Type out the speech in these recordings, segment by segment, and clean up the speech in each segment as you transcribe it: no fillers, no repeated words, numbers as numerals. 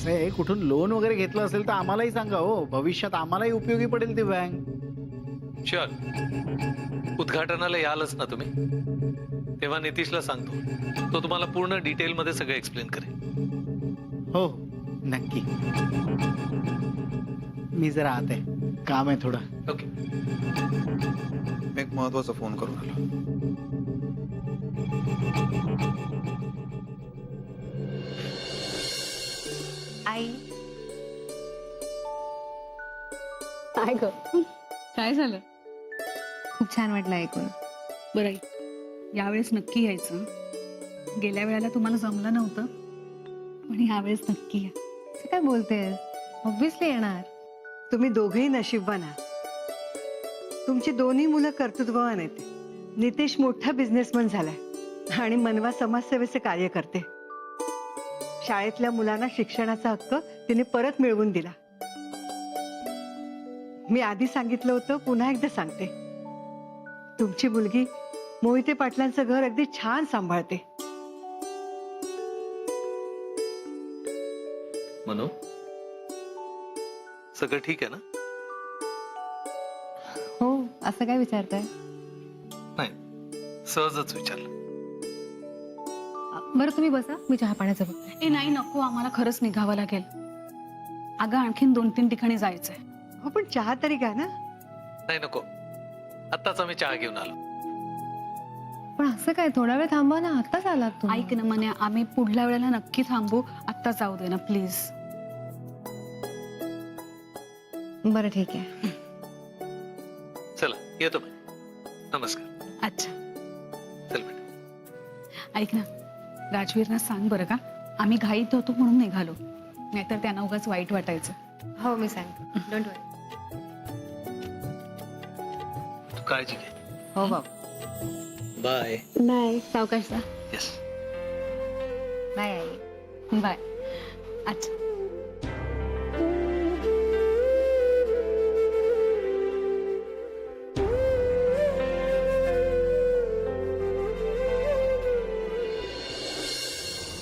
कसं आहे, कुठून लोन वगैरे घेतलं असेल तर आम्हालाही सांगा हो, भविष्यात आम्हालाही उपयोगी पडेल ती बँक. शुअर. उद्घाटनाला यालच ना तुम्ही? तेव्हा नितीशला सांगतो, तो तुम्हाला पूर्ण डिटेल मध्ये सगळं एक्सप्लेन करेल. हो नक्की. मी जरा आत आहे, काम आहे थोडं. ओके. एक महत्वाचा फोन करून आलो. आई काय ग, काय झालं? खूप छान वाटलं ऐकून. बरं आई, यावेळेस नक्की यायचं. गेल्या वेळेला तुम्हाला जमलं नव्हतं, पण यावेळेस नक्की या. असं काय बोलतेस? ऑब्विसली येणार. तुम्ही दोघेही नशीबवान आहात. तुमची दोन्ही मुलं कर्तृत्ववान आहेत. नितेश मोठा बिझनेसमन झालाय आणि मनवा समाजसेवेचे कार्य करते. शाळेतल्या मुलांना शिक्षणाचा हक्क तिने परत मिळवून दिला. मी आधी सांगितलं होतं, पुन्हा एकदा सांगते. तुमची मुलगी मोहिते पाटलांचं घर अगदी छान सांभाळते. मनू, सगळं ठीक आहे ना? हो, असं काय विचारताय? नाही, सहजच विचारलं. बरं तुम्ही बसा, मी चहा पाण्याचं बघते. ए नाही, नको, आम्हाला खरंच निघावं लागेल. अगं आणखीन 2-3 ठिकाणी जायचंय. हो पण चहा तरी घ्या ना. नाही नको, आत्ताच आम्ही चहा घेऊन आलो. पण असं काय, थोडा वेळ थांबा ना, आत्ताच आलात तुम्ही. ऐक ना मने, आम्ही पुढल्या वेळेला नक्की थांबू. आत्ता जाऊ दे ना प्लीज. बरं ठीक आहे. चला येतो मी. नमस्कार. अच्छा, चल बेटा. ऐक ना, राजवीरना सांग बरं का, आम्ही घाईत होतो म्हणून निघालो, नाहीतर त्यांना उगाच वाईट वाटायचं. हो मी सांगते, डोंट वरी. तू काळजी घे. हो बाबा. बाय. बाय. सावकाश जा. येस. बाय आई. बाय. अच्छा.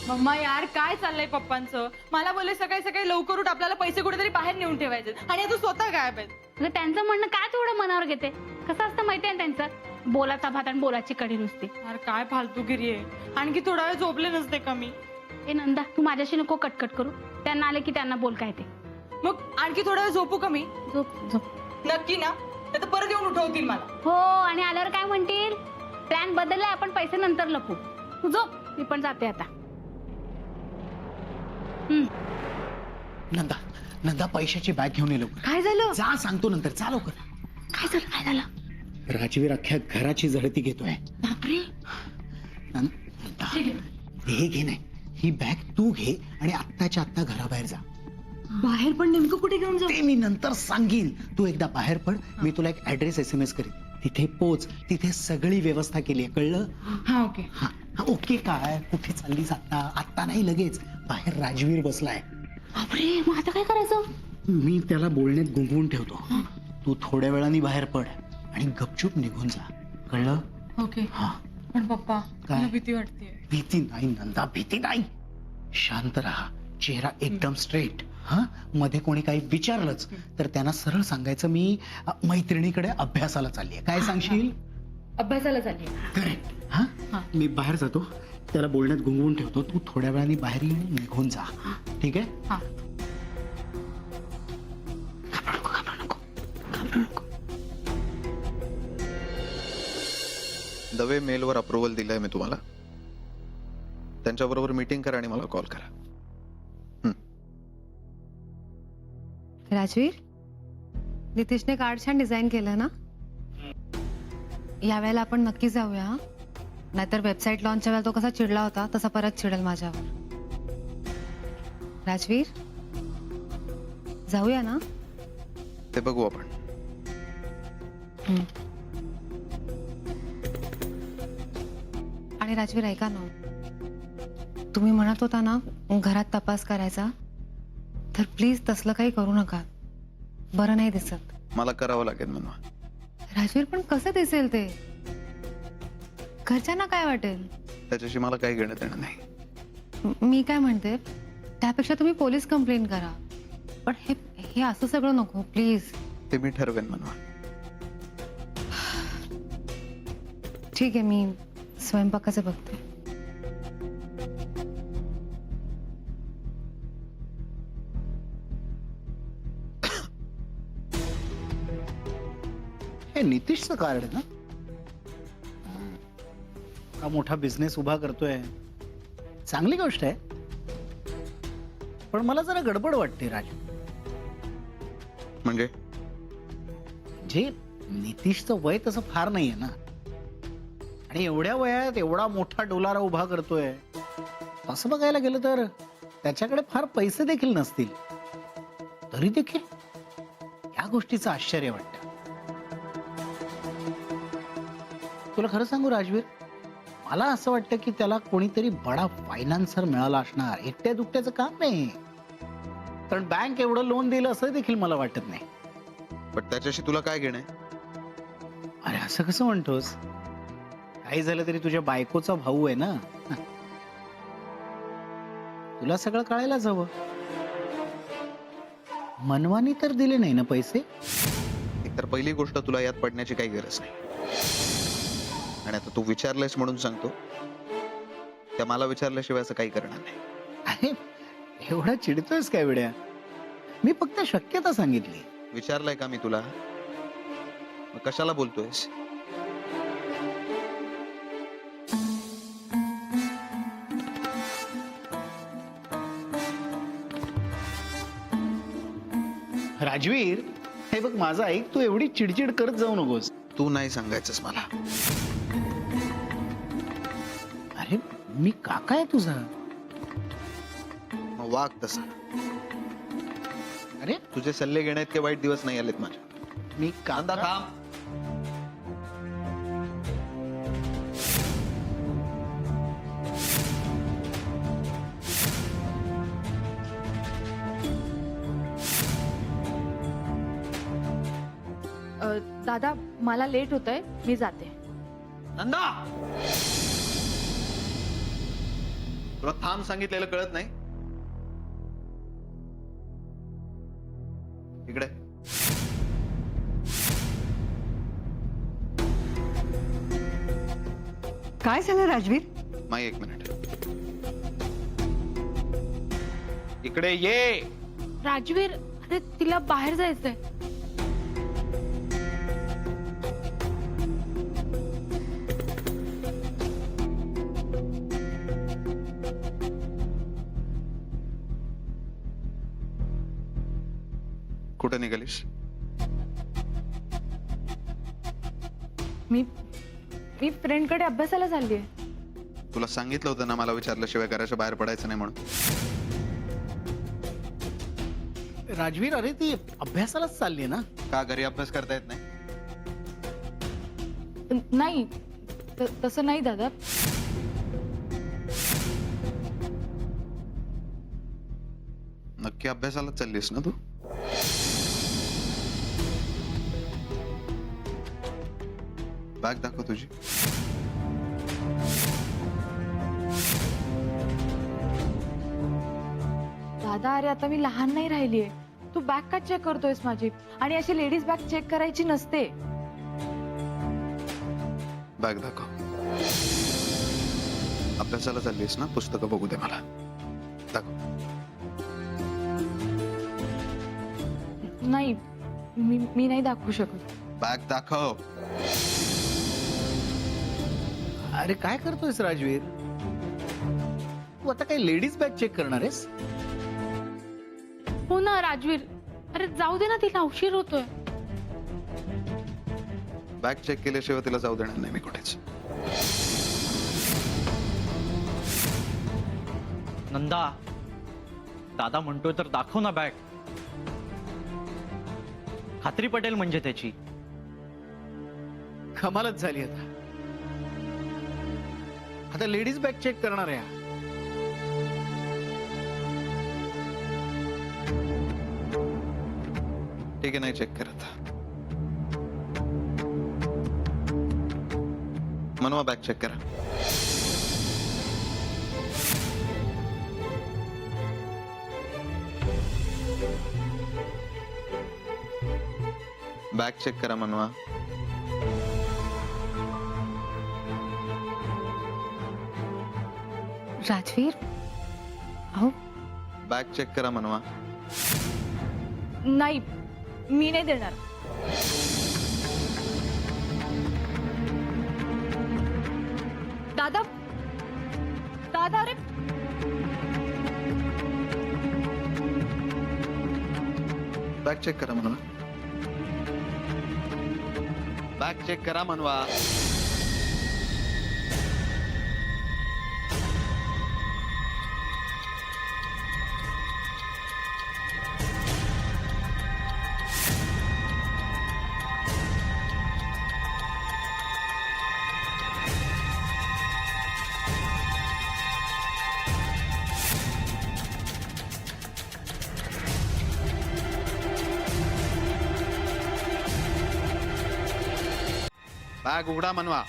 मम्मा यार, काय चाललंय पप्पांचं? मला बोलले सकाळी सकाळी लवकर उठ, आपल्याला पैसे कुठेतरी बाहेर नेऊन ठेवायचे, आणि आता स्वतः गायब आहेत. अगं त्यांचं म्हणणं काय तेवढं मनावर घेते? कसं असतं माहितीये ना त्यांचं, बोलाचा भात आणि बोलाची कढी नुसती. यार काय फालतूगिरी आहे. आणखी थोडा वेळ झोपले नसते का मी? ए नंदा, तू माझ्याशी नको कटकट करू. त्यांना आले की त्यांना बोल काय ते. मग आणखी थोडा वेळ झोपू का मी? झोप झोप. नक्की ना? नाही तर परत येऊन उठवतील मला. हो, आणि आल्यावर काय म्हणतील? प्लॅन बदललाय, आपण पैसे नंतर लपू. तू झोप, मी पण जाते आता. नंदा, नंदा पैशाची बॅग घेऊन ये लवकर. काय झालं? जा, सांगतो नंतर. जा लवकर. काय झालं? काय झालं? राजवीर अख्ख्या घराची झडती घेतोय. बापरे. नंदा, हे घे. नाही, ही बॅग तू घे आणि आत्ताच्या आत्ता घराबाहेर जा. बाहेर पण नेमकं कुठे घेऊन जाऊ? ते मी नंतर सांगीन. तू एकदा बाहेर पड, मी तुला एक ऍड्रेस SMS करीन. तिथे पोच. तिथे सगळी व्यवस्था केली आहे, कळलं? हा ओके. हा. ओके काय? कुठे चाललीस आता? आत्ता नाही, लगेच. बाहेर राजवीर बसलाय. बापरे, मग आता काय करायचं? मी त्याला बोलण्यात गुंगवून ठेवतो. तू थोड्या वेळाने बाहेर पड आणि गपचूप निघून जा, कळलं? ओके. हा. पण पप्पा, काय? मला भीती वाटते. भीती नाही नंदा, भीती नाही. शांत राहा, चेहरा एकदम स्ट्रेट. हा, मध्ये कोणी काही विचारलंच तर त्यांना सरळ सांगायचं, मी मैत्रिणीकडे अभ्यासाला चाललीये. काय सांगशील? अभ्यासाला चालली. करेक्ट. हा, मी बाहेर जातो, त्याला बोलण्यात गुंगवून ठेवतो. तू थोड्या वेळाने बाहेर येऊन निघून जा, ठीक आहे? हा. घाबरू नको. दवे मेलवर अप्रुव्हल दिलंय मी तुम्हाला. त्यांच्याबरोबर मीटिंग करा आणि मला कॉल करा. राजवीर, नितीशने कार्ड छान डिझाईन केलं ना? या वेळेला आपण नक्की जाऊया हा? नाहीतर वेबसाईट लॉन्चच्या वेळेला तो कसा चिडला होता तसा परत चिडेल माझ्यावर. राजवीर, जाऊया ना? ते बघू आपण. आणि राजवीर ऐका ना, तुम्ही म्हणत होता ना घरात तपास करायचा, तर प्लीज तसलं काही करू नका. बरं नाही दिसत. मला करावं लागेल म्हणून. राजवीर, पण कसं दिसेल ते? घरच्यांना काय वाटेल? त्याच्याशी मला काही घेणं देणं नाही. मी काय म्हणते, त्यापेक्षा तुम्ही पोलीस कंप्लेंट करा. पण हे हे असं सगळं नको प्लीज. ते मी ठरवेन मनवा. ठीक आहे, मी स्वयंपाकाचं बघते. हे नितीशचं कार्ड आहे ना? हा मोठा बिझनेस उभा करतोय, चांगली गोष्ट आहे. पण मला जरा गडबड वाटते राजू. म्हणजे जे नितीशचं वय तसं फार नाहीये ना, आणि एवढ्या वयात एवढा मोठा डोलारा उभा करतोय. असं बघायला गेलं तर त्याच्याकडे फार पैसे देखील नसतील. तरी देखील या गोष्टीचं आश्चर्य वाटतं. तुला खरं सांगू राजवीर, मला असं वाटतं की त्याला कोणीतरी बडा फायनान्सर मिळाला असणार. एकट्या दुकट्याचं काम नाही, कारण बँक एवढं लोन दिलं असं देखील मला वाटत नाही. पण त्याच्याशी तुला काय घेणं? अरे असं कसं म्हणतोस? काही झालं तरी तुझ्या बायकोचा भाऊ आहे ना. तुला सगळं कळायलाच हवं. मनवानी तर दिले नाही ना पैसे. एकतर पहिली गोष्ट, तुला यात पडण्याची काही गरज नाही. आणि आता तू विचारलंयस म्हणून सांगतो, त्या मला विचारल्याशिवाय असं काही करणार नाही. अरे एवढा चिडतोयस काय वेड्या? मी फक्त शक्यता सांगितली. विचारलंय का मी तुला? मग कशाला बोलतोयस? राजवीर, हे बघ माझं ऐक, तू एवढी चिडचिड करत जाऊ नकोस. तू नाही सांगायचंस मला. अरे मी काका आहे तुझा. मग वाग तसा. अरे तुझे सल्ले घेण्यात काही वाईट दिवस नाही आलेत माझ्या. मी कांदा काका. थांब. दादा मला लेट होतंय, मी जाते. नंदा, तुला थांब सांगितलेलं कळत नाही? इकडे. काय झालं राजवीर? माई, एक मिनिट. इकडे ये. राजवीर, अरे तिला बाहेर जायचंय. कुठे निघालीस? मी मी फ्रेंडकडे अभ्यासाला चाललीये. तुला सांगितलं होतं ना मला विचारल्याशिवाय घराच्या बाहेर पडायचं नाही म्हणून. राजवीर, अरे ती अभ्यासालाच चालली ना. का घरी अभ्यास करता येत नाही? नाही, तसं नाही दादा. नक्की अभ्यासाला चाललीस ना तू? बॅग दाखव तुझी. दादा, अरे आता मी लहान नाही राहिलीये. तू बॅग का चेक करतोयस माझी? आणि अशी लेडीज बॅग चेक करायची नसते. बॅग दाखव. अभ्यासाला चाललीस ना? पुस्तकं बघू दे मला. दाखव. नाही, मी नाही दाखवू शकत. बॅग दाखव. अरे काय करतोयस राजवीर? तू आता काही लेडीज बॅग चेक करणार आहेस? हो ना राजवीर, अरे जाऊ दे ना, तिला उशीर होतोय. बॅग चेक केल्याशिवाय तिला जाऊ देणार नाही मी कुठेच. नंदा, दादा म्हणतोय तर दाखव ना बॅग. खात्री पटेल म्हणजे त्याची. कमालच झाली आता. आता लेडीज बॅग चेक करणार आहे हा. ठीक आहे, नाही चेक करत. मनवा, बॅग चेक करा. बॅग चेक करा मनवा. राजवीर अहो बॅग चेक करा मनवा. नाही, मी नाही देणार. दादा, दादा, अरे बॅग चेक करा मनवा. बॅग चेक करा मनवा. बॅग उघडा मनवा.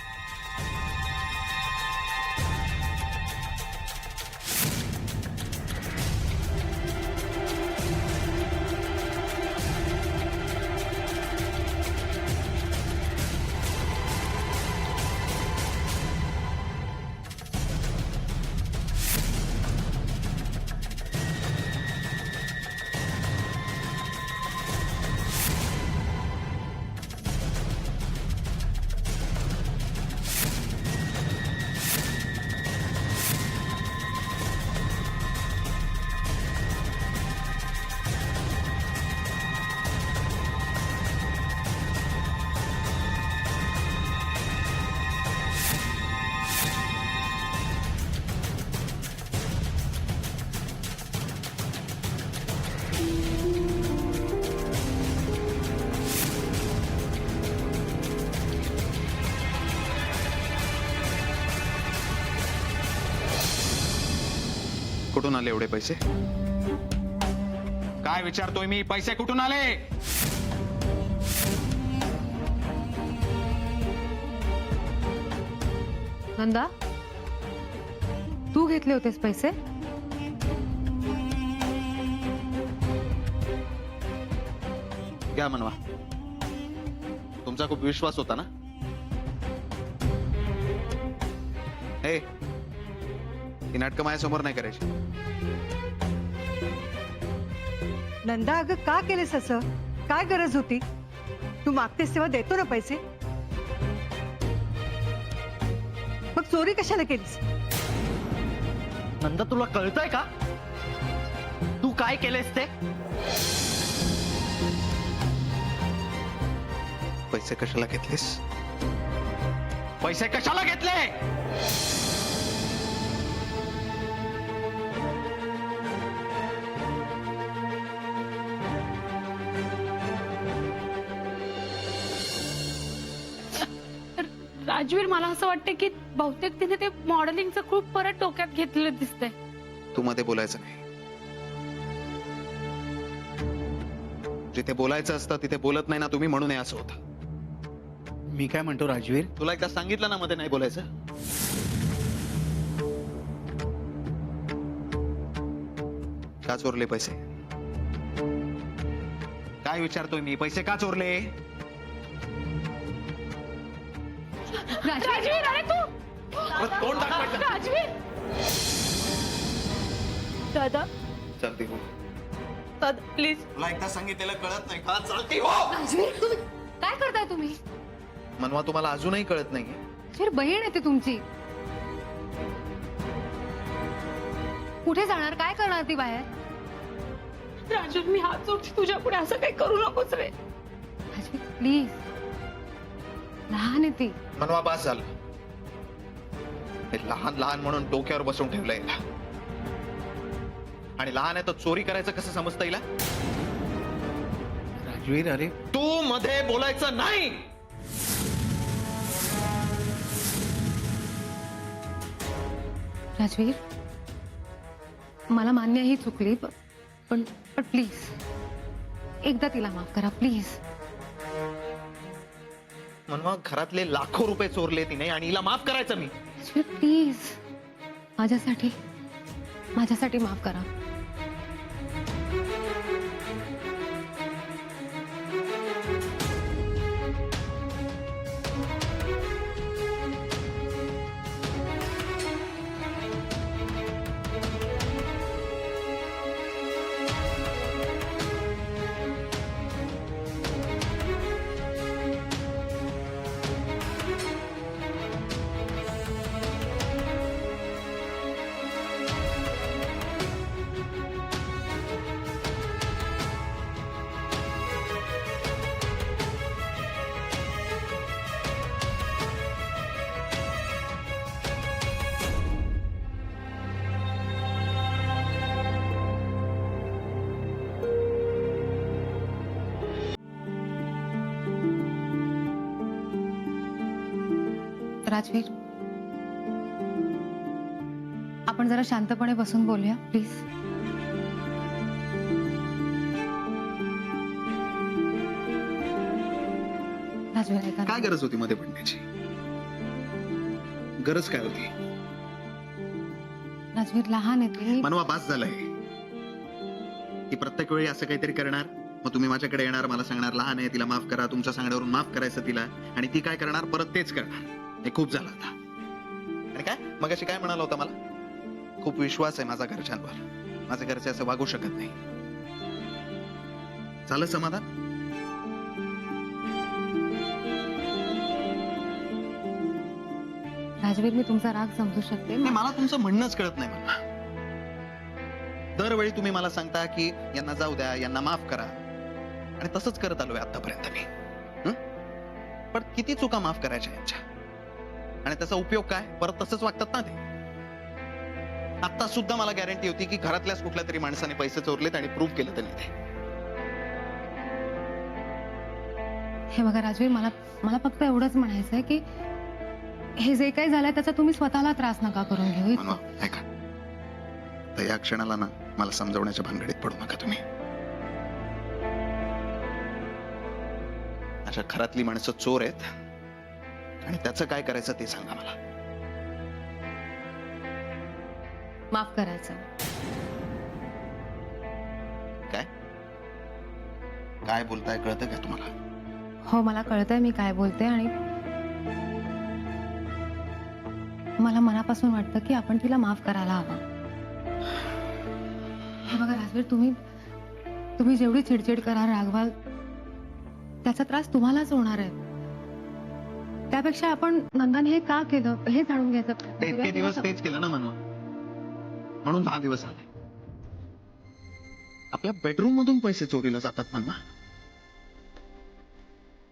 कुठून आले एवढे पैसे? काय विचारतोय मी? पैसे कुठून आले? नंदा तू घेतले होतेस पैसे? घ्या मनवा. तुमचा खूप विश्वास होता ना. हे ही नाटकं माझ्यासमोर नाही करायची. नंदा अगं का केलेस असं? काय गरज होती? तू मागतेस तेव्हा देतो ना पैसे. मग चोरी कशाला केलीस? नंदा तुला कळतंय का तू काय केलेस ते? पैसे कशाला घेतलेस? पैसे कशाला घेतले? राजवीर मला असं वाटतं की बहुतेक तिने ते मॉडेलिंगचं खूप परत डोक्यात घेतलेलं दिसतंय. तू मध्ये बोलायचं नाही. जिथे बोलायचं असतं तिथे बोलत नाही ना तुम्ही, म्हणून हे असं होतं. मी काय म्हणतो राजवीर, तुला एकदा सांगितलं ना मध्ये नाही बोलायचं. का चोरले पैसे? काय विचारतोय मी? पैसे का चोरले? राजवीर, अरे तू राजवीर, दादा, चालते हो. दादा प्लीज. तुला एकदा सांगितलेलं कळत नाही का? चालते हो. राजवीर तुम्ही काय करताय तुम्ही? मनवा तुम्हाला अजूनही कळत नाहीये. राजवीर बहीण आहे ती तुमची. कुठे जाणार? काय करणार ती बाहेर? राजवीर मी हात जोडते तुझ्या पुढे, असं काही करू नकोस रे. राजवीर प्लीज, लहान आहे ती. मनवा बास झालं. हे लहान लहान म्हणून डोक्यावर बसून ठेवलंय हिला. आणि लहान आहे तर चोरी करायचं कसं समजतं हिला? राजवीर अरे तू मध्ये बोलायचं नाही. राजवीर मला मान्य ही चुकली, पण प्लीज एकदा तिला माफ करा प्लीज. मनवा घरातले लाखो रुपये चोरले तिने आणि हिला माफ करायचं मी? राजवीर प्लीज माझ्यासाठी माफ करा. राजवीर, आपण जरा शांतपणे बसून बोलूया प्लीज. राजवीर ऐका ना. काय गरज होती मध्ये पडण्याची? गरज काय होती? राजवीर लहान आहे ते. मनवा बास झालाय की प्रत्येक वेळी असं काहीतरी करणार, मग तुम्ही माझ्याकडे येणार, मला सांगणार लहान आहे, तिला माफ करा, तुमच्या सांगण्यावरून माफ करायचं तिला, आणि ती काय करणार, परत तेच करणार. हे खूप झालं आता. आणि काय मगाशी काय म्हणाला होता मला? खूप विश्वास आहे माझा घरच्यांवर, माझे घरचे असं वागू शकत नाही. झालं समाधान? राजवीर, मी तुमचा राग समजू शकते. नाही, मला तुमचं म्हणणंच कळत नाही. मला दरवेळी तुम्ही मला सांगता की यांना जाऊ द्या, यांना माफ करा, आणि तसंच करत आलोय आतापर्यंत मी. पण किती चुका माफ करायच्या यांच्या, आणि त्याचा उपयोग काय? परत तसंच वागतात ना ते. आता सुद्धा मला गॅरंटी होती की घरातल्याच कुठल्या तरी माणसाने पैसे चोरलेत आणि प्रूव्ह केलं त्यांनी ते. हे बघा राजवीर, मला फक्त एवढंच म्हणायचं आहे की हे जे काही झालंय त्याचा तुम्ही स्वतःला त्रास नका करून घेऊ. मनवा, ऐका, तर या क्षणाला ना मला समजवण्याच्या भानगडीत पडू नका तुम्ही. अशा घरातली माणसं चोर आहेत, आणि त्याचं काय करायचं ते सांगा मला. माफ करायचं. काय काय बोलताय, कळतं का तुम्हाला? हो, मला कळतंय मी काय बोलते, आणि मला मनापासून वाटतं की आपण तिला माफ करायला हवं. हे बघा राजवीर, तुम्ही जेवढी चिडचिड कराल, रागवाल, त्याचा त्रास तुम्हालाच होणार आहे. त्यापेक्षा आपण नंदाने हे का केलं हे जाणून घ्यायचं. इतके दिवस तेच केलं ना मनवा, म्हणून 10 दिवस आले. आपल्या बेडरूम मधून पैसे चोरीला जातात मनवा,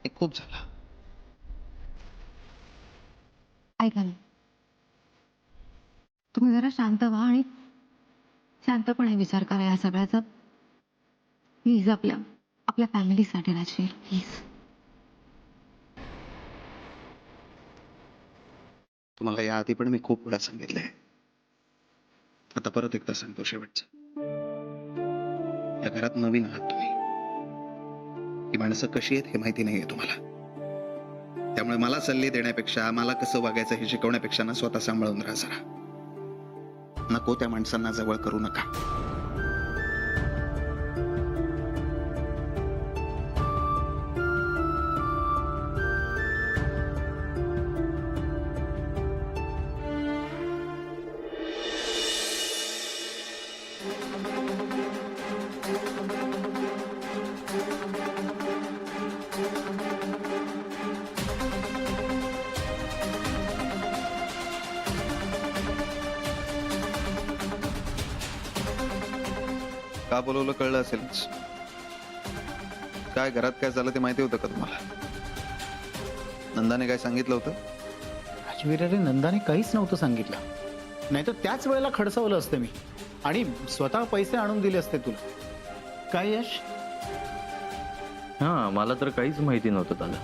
हे खूप झालं. ऐका ना, तुम्ही जरा शांत व्हा आणि शांतपणे विचार करा या सगळ्याचा. प्लीज, आपल्या फॅमिलीसाठी राजवीर, प्लीज. तुम्हाला या आधी पण मी खूप वेळा सांगितलंय, आता परत एकदा सांगतो शेवटचं. या घरात नवीन आहात तुम्ही, ही माणसं कशी आहेत हे माहिती नाहीये तुम्हाला. त्यामुळे मला सल्ले देण्यापेक्षा, मला कसं वागायचं हे शिकवण्यापेक्षा ना स्वतः सांभाळून राहा जरा. नको त्या माणसांना जवळ करू नका. का बोलवलं कळलं असेलच. काय घरात काय झालं ते माहिती होतं का तुम्हाला? नंदाने काय सांगितलं होतं? राजवीर, अरे नंदाने काहीच नव्हतं सांगितलं, नाहीतर त्याच वेळेला खडसावलं असतं मी आणि स्वतः पैसे आणून दिले असते तुला. काय यश? हा, मला तर काहीच माहिती नव्हतं त्याला.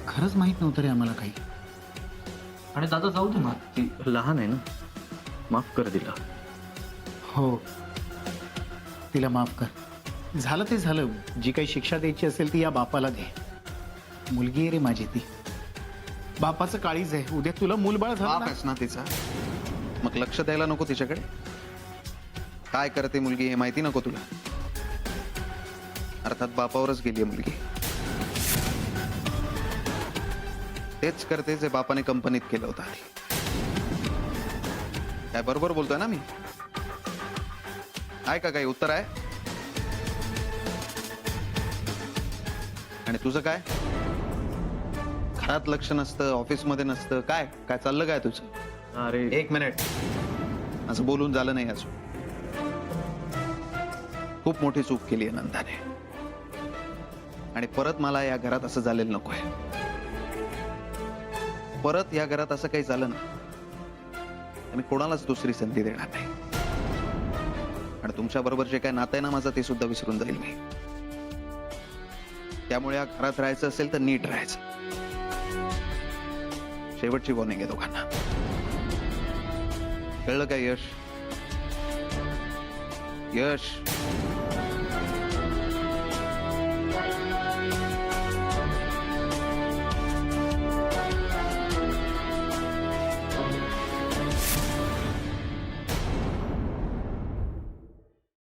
खरंच माहित नव्हतं रे आम्हाला काही. आणि दादा जाऊ दे ना, ती लहान आहे ना, माफ कर तिला. हो, तिला माफ कर. झालं ते झालं. जी काही शिक्षा द्यायची असेल ती या बापाला दे. मुलगी आहे रे माझी ती, बापाचं काळीज आहे. उद्या तुला मूलबाळ झालं बाप ना, आहेस ना तिचा, मग लक्ष द्यायला नको तिच्याकडे? काय करते मुलगी हे माहिती नको तुला? अर्थात बापावरच गेली मुलगी. तेच करते जे बापाने कंपनीत केलं होतं आधी. काय बरोबर बोलतोय ना मी? आहे का काही उत्तर आहे? आणि तुझं काय? घरात लक्ष नसतं, ऑफिस मध्ये नसतं, काय काय चाललं काय तुझं? अरे 1 मिनिट, असं बोलून झालं नाही अजून. खूप मोठी चूक केली आहे नंदाने, आणि परत मला या घरात असं झालेलं नकोय. परत या घरात असं काही झालं ना, मी कोणालाच दुसरी संधी देणार नाही. आणि तुमच्या बरोबर जे काय नातं आहे ना माझं, ते सुद्धा विसरून जाईल मी. त्यामुळे या घरात राहायचं असेल तर नीट राहायचं. शेवटची वॉर्निंग आहे दोघांना. कळलं काय यश? यश